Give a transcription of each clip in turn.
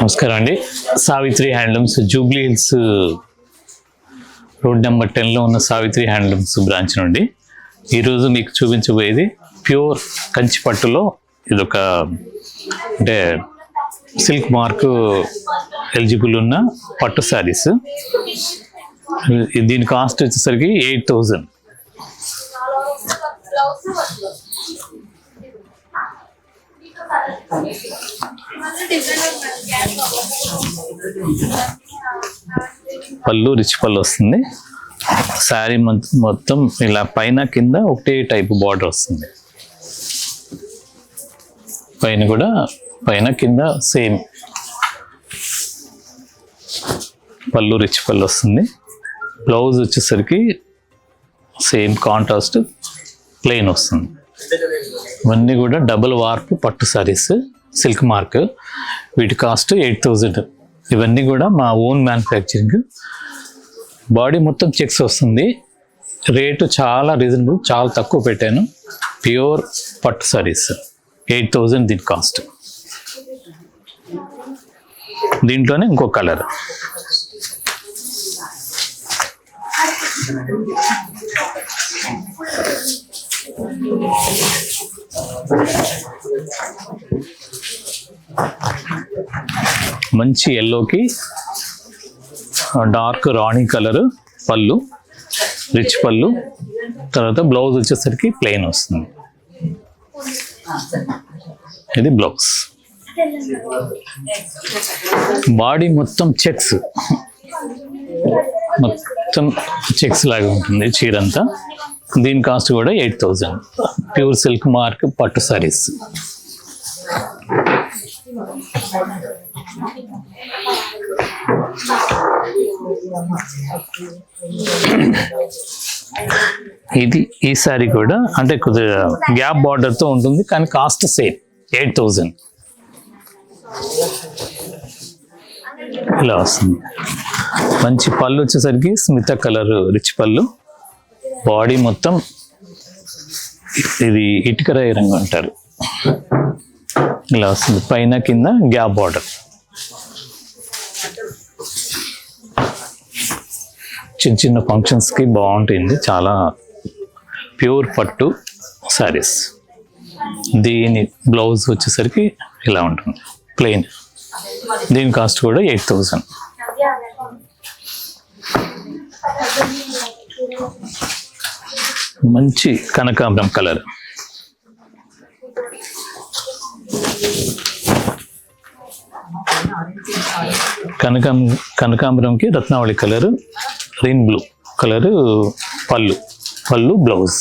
నమస్కారం అండి. Savitri handlooms Jubilee Hills road number 10లో ఉన్న సావిత్రి హ్యాండ్లూమ్స్ బ్రాంచ్ నుండి ఈరోజు మీకు చూపించబోయేది ప్యూర్ కంచి పట్టులో ఇదొక అంటే సిల్క్ మార్క్ ఎలిజిబుల్ ఉన్న పట్టు శారీస్. దీని కాస్ట్ వచ్చేసరికి 8,000. పళ్ళు రిచ్ పళ్ళు వస్తుంది. శారీ మొత్తం ఇలా పైన కింద ఒకటే టైప్ బార్డర్ వస్తుంది. పైన కూడా పైన కింద సేమ్ పళ్ళు రిచ్ పళ్ళు వస్తుంది. బ్లౌజ్ వచ్చేసరికి సేమ్ కాంట్రాస్ట్ ప్లెయిన్ వస్తుంది. ఇవన్నీ కూడా డబుల్ వార్ప్ పట్టు సారీస్ సిల్క్ మార్క్. వీటి కాస్ట్ 8,000. ఇవన్నీ కూడా మా ఓన్ మ్యానుఫ్యాక్చరింగ్. బాడీ మొత్తం చెక్స్ వస్తుంది. రేటు చాలా రీజనబుల్, చాలా తక్కువ పెట్టాను. ప్యూర్ పట్టు సారీస్ 8,000 దీని కాస్ట్. దీంట్లోనే ఇంకో కలర్ మంచి ఎల్లోకి డార్క్ రాణి కలర్ పళ్ళు, రిచ్ పళ్ళు. తర్వాత బ్లౌజ్ వచ్చేసరికి ప్లెయిన్ వస్తుంది. ఇది బ్లౌజ్. బాడీ మొత్తం చెక్స్, మొత్తం చెక్స్ లాగా ఉంటుంది చీరంతా. దీని కాస్ట్ కూడా 8,000. ప్యూర్ సిల్క్ మార్క్ పట్టు సారీస్. ఈ సారీ కూడా అంటే కొద్దిగా గ్యాప్ బార్డర్తో ఉంటుంది, కానీ కాస్ట్ సేమ్ 8,000. ఇలా వస్తుంది. మంచి పళ్ళు వచ్చేసరికి స్మిత కలర్ రిచ్ పళ్ళు. బాడీ మొత్తం ఇది ఇటుకరాయి రంగు అంటారు. ఇలా వస్తుంది. పైన కింద గ్యాప్ బార్డర్. చిన్న చిన్న ఫంక్షన్స్కి బాగుంటుంది. చాలా ప్యూర్ పట్టు శారీస్. దీని బ్లౌజ్ వచ్చేసరికి ఇలా ఉంటుంది ప్లెయిన్. దీని కాస్ట్ కూడా 8,000. మంచి కనకాంబరం కలర్. కనకాంబరంకి రత్నావళి కలర్, గ్రీన్ బ్లూ కలర్ పళ్ళు బ్లౌజ్.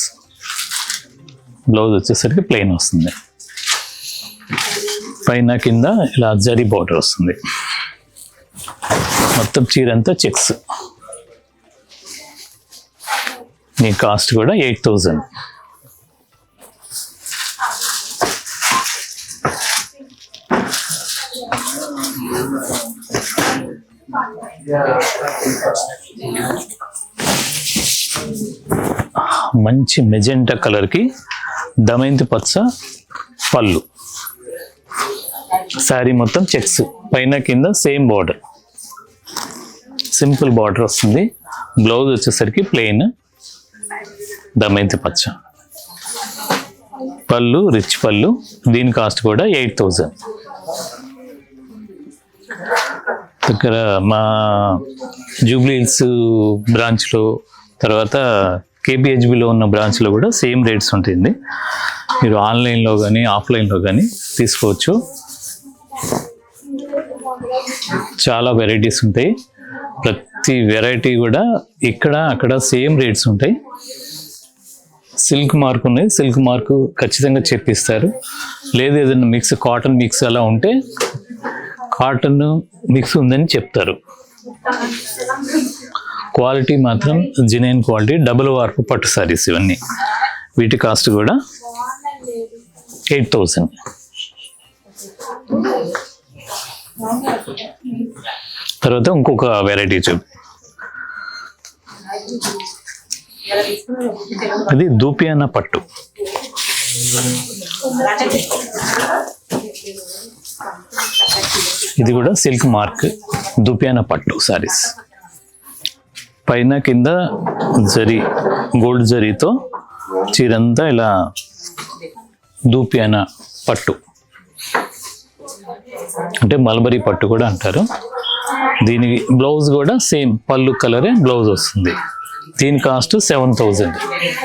బ్లౌజ్ వచ్చేసరికి ప్లెయిన్ వస్తుంది. పైన కింద ఇలా జరీ బార్డర్ వస్తుంది. మొత్తం చీరంతా చెక్స్. మీ కాస్ట్ కూడా 8,000. మంచి మెజెంటా కలర్కి దమయంతి పచ్చ పళ్ళు. శారీ మొత్తం చెక్స్. పైన కింద సేమ్ బార్డర్, సింపుల్ బార్డర్ వస్తుంది. బ్లౌజ్ వచ్చేసరికి ప్లెయిన్ దమయంతి పచ్చ. పళ్ళు రిచ్ పళ్ళు. దీని కాస్ట్ కూడా 8,000. ఇక్కడ మా జూబ్లీ హిల్స్ బ్రాంచ్లో, తర్వాత కేబిహెచ్బిలో ఉన్న బ్రాంచ్లో కూడా సేమ్ రేట్స్ ఉంటుంది. మీరు ఆన్లైన్లో కానీ ఆఫ్లైన్లో కానీ తీసుకోవచ్చు. చాలా వెరైటీస్ ఉంటాయి. ప్రతి వెరైటీ కూడా ఇక్కడ అక్కడ సేమ్ రేట్స్ ఉంటాయి. సిల్క్ మార్క్ ఉన్నాయి, సిల్క్ మార్క్ ఖచ్చితంగా చెప్పిస్తారు. లేదు ఏదైనా మిక్స్, కాటన్ మిక్స్ అలా ఉంటే కాటన్ మిక్స్ ఉందని చెప్తారు. క్వాలిటీ మాత్రం జెన్యూన్ క్వాలిటీ, డబుల్ వార్పు పట్టు సారీస్ ఇవన్నీ. వీటి కాస్ట్ కూడా 8,000. తర్వాత ఇంకొక వెరైటీ చూపి. అది దూపియానా పట్టు. ఇది కూడా సిల్క్ మార్క్ దుపియానా పట్టు సారీస్. పైన కింద జరీ, గోల్డ్ జరీతో చీరంతా ఇలా దూపియానా పట్టు అంటే మల్బరీ పట్టు కూడా అంటారు. దీనికి బ్లౌజ్ కూడా సేమ్ పళ్ళు కలరే బ్లౌజ్ వస్తుంది. దీని కాస్ట్ 7,000.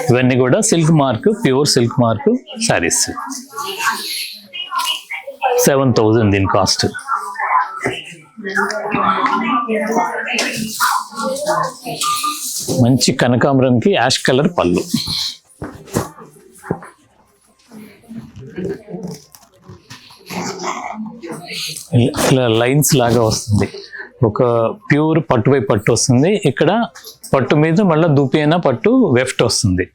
ఇవన్నీ కూడా silk mark, pure silk mark saris. 7,000 దీని కాస్ట్. మంచి కనకాంబరంకి యాష్ కలర్ పళ్ళు. ఇలా లైన్స్ లాగా వస్తుంది. ఒక ప్యూర్ పట్టుపై పట్టు వస్తుంది. ఇక్కడ పట్టు మీద మళ్ళీ దుపియానా పట్టు వెఫ్ట్ వస్తుంది.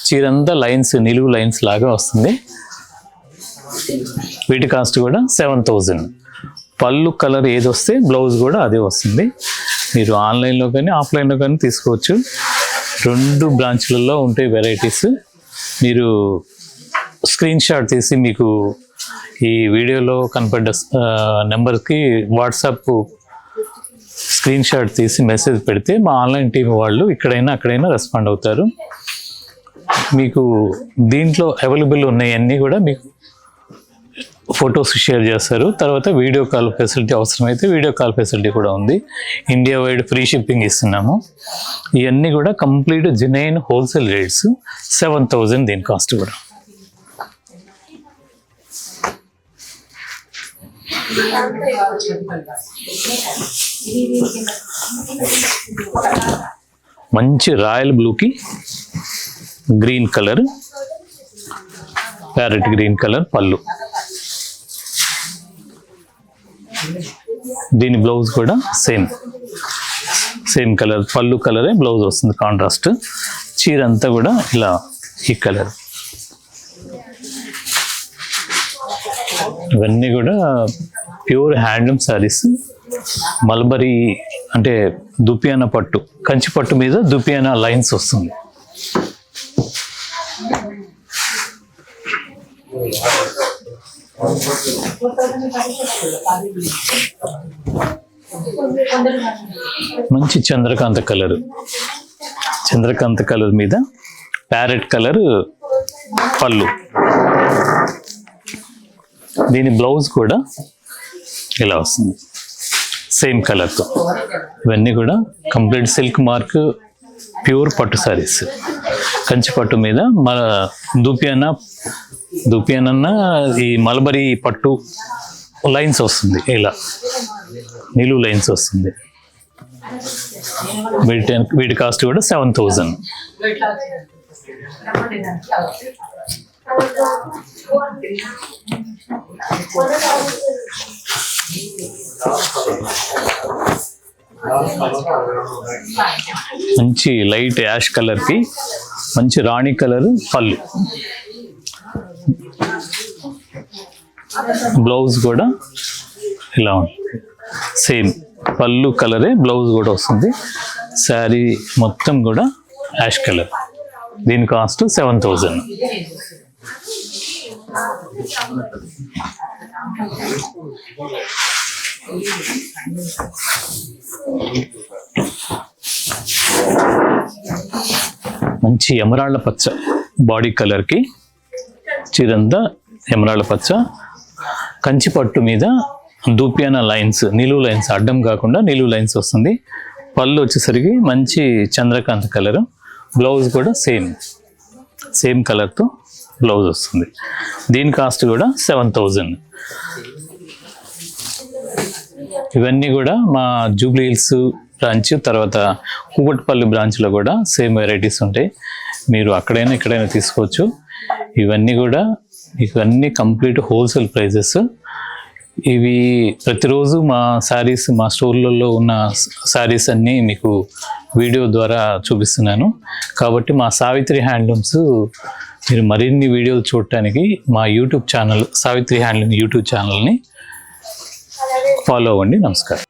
చీరంతా లైన్స్, నిలువు లైన్స్ లాగా వస్తుంది. వీటి కాస్ట్ కూడా 7,000. పళ్ళు కలర్ ఏది వస్తే బ్లౌజ్ కూడా అదే వస్తుంది. మీరు ఆన్లైన్లో కానీ ఆఫ్లైన్లో కానీ తీసుకోవచ్చు. 2 బ్రాంచ్లలో ఉంటాయి వెరైటీస్. మీరు స్క్రీన్ షాట్ తీసి మీకు ఈ వీడియోలో కనపడ్డ నెంబర్కి వాట్సాప్ స్క్రీన్ షాట్ తీసి మెసేజ్ పెడితే మా ఆన్లైన్ టీం వాళ్ళు ఇక్కడైనా అక్కడైనా రెస్పాండ్ అవుతారు. మీకు దీంట్లో అవైలబుల్ ఉన్నాయన్నీ కూడా మీకు ఫొటోస్ షేర్ చేస్తారు. తర్వాత వీడియో కాల్ ఫెసిలిటీ అవసరమైతే వీడియో కాల్ ఫెసిలిటీ కూడా ఉంది. ఇండియా వైడ్ ఫ్రీ షిప్పింగ్ ఇస్తున్నాము. ఇవన్నీ కూడా కంప్లీట్ జెన్యూన్ హోల్సేల్ రేట్స్. 7,000 దీని కాస్ట్ కూడా. మంచి రాయల్ బ్లూకి green colour, parrot green colour పళ్ళు. దీని బ్లౌజ్ కూడా సేమ్ కలర్, పళ్ళు కలరే బ్లౌజ్ వస్తుంది కాంట్రాస్ట్. చీర అంతా కూడా ఇలా ఈ కలర్. ఇవన్నీ కూడా ప్యూర్ హ్యాండ్లూమ్ శారీస్. మల్బరీ అంటే దుపియానా పట్టు, కంచి పట్టు మీద దుపియానా లైన్స్ వస్తుంది. మంచి చంద్రకాంత కలర్, చంద్రకాంత కలర్ మీద ప్యారెట్ కలర్ పళ్ళు. దీని బ్లౌజ్ కూడా ఇలా వస్తుంది సేమ్ కలర్తో. ఇవన్నీ కూడా కంప్లీట్ సిల్క్ మార్క్ ప్యూర్ పట్టు సారీస్. కంచి పట్టు మీద మన దుపియానా ఈ మల్బరీ పట్టు లైన్స్ వస్తుంది, ఇలా నిలువు లైన్స్ వస్తుంది. వీటి కాస్ట్ కూడా 7,000. మంచి లైట్ యాష్ కలర్ కి మంచి రాణి కలర్ పళ్ళు. బ్లౌజ్ కూడా ఇలా ఉంటుంది, సేమ్ పళ్ళు కలరే బ్లౌజ్ కూడా వస్తుంది. శారీ మొత్తం కూడా యాష్ కలర్. దీని కాస్ట్ 7,000. మంచి ఎమరాళ్ళ పచ్చ బాడీ కలర్కి చీరంతా ఎమరాళ్ళ పచ్చ, కంచి పట్టు మీద దూపియానా లైన్స్, నిలువు లైన్స్, అడ్డం కాకుండా నిలువు లైన్స్ వస్తుంది. పళ్ళు వచ్చేసరికి మంచి చంద్రకాంత్ కలర్. బ్లౌజ్ కూడా సేమ్ కలర్తో బ్లౌజ్ వస్తుంది. దీని కాస్ట్ కూడా 7,000. ఇవన్నీ కూడా మా జూబ్లీ హిల్స్ బ్రాంచ్, తర్వాత కూకట్పల్లి బ్రాంచ్లో కూడా సేమ్ వెరైటీస్ ఉంటాయి. మీరు అక్కడైనా ఇక్కడైనా తీసుకోవచ్చు. ఇవన్నీ కంప్లీట్ హోల్సేల్ ప్రైజెస్. ఇవి ప్రతిరోజు మా శారీస్, మా స్టోర్లలో ఉన్న శారీస్ అన్నీ మీకు వీడియో ద్వారా చూపిస్తున్నాను. కాబట్టి మా సావిత్రి హ్యాండ్లూమ్స్ మీరు మరిన్ని వీడియోలు చూడటానికి మా YouTube channel, Savitri handloom YouTube ఛానల్ని ఫాలో అవ్వండి. నమస్కారం.